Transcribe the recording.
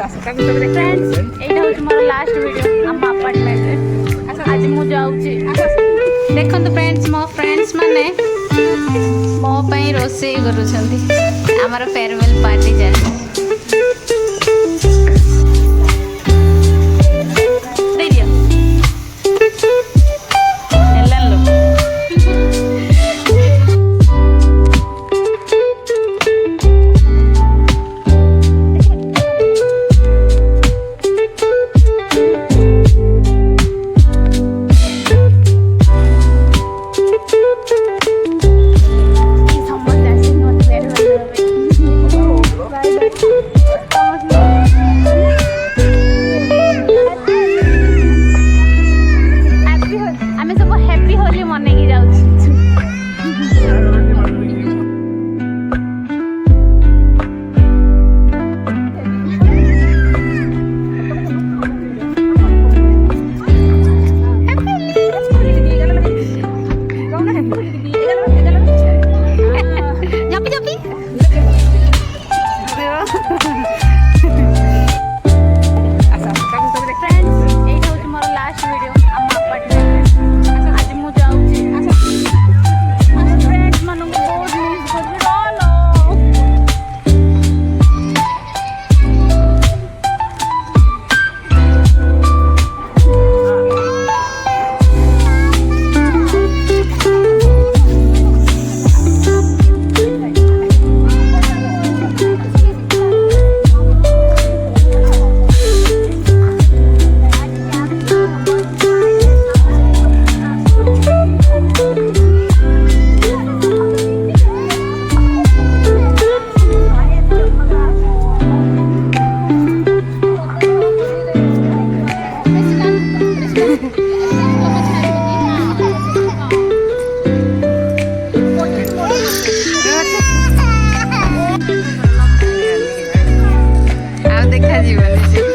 friends एटा होची more last video हम apartment रे आज मु जाउची देखंतु फ्रेंड्स मो फ्रेंड्स माने मो पई रोसे करूछंती हमर फेयरवेल पार्टी चल देखा जीवन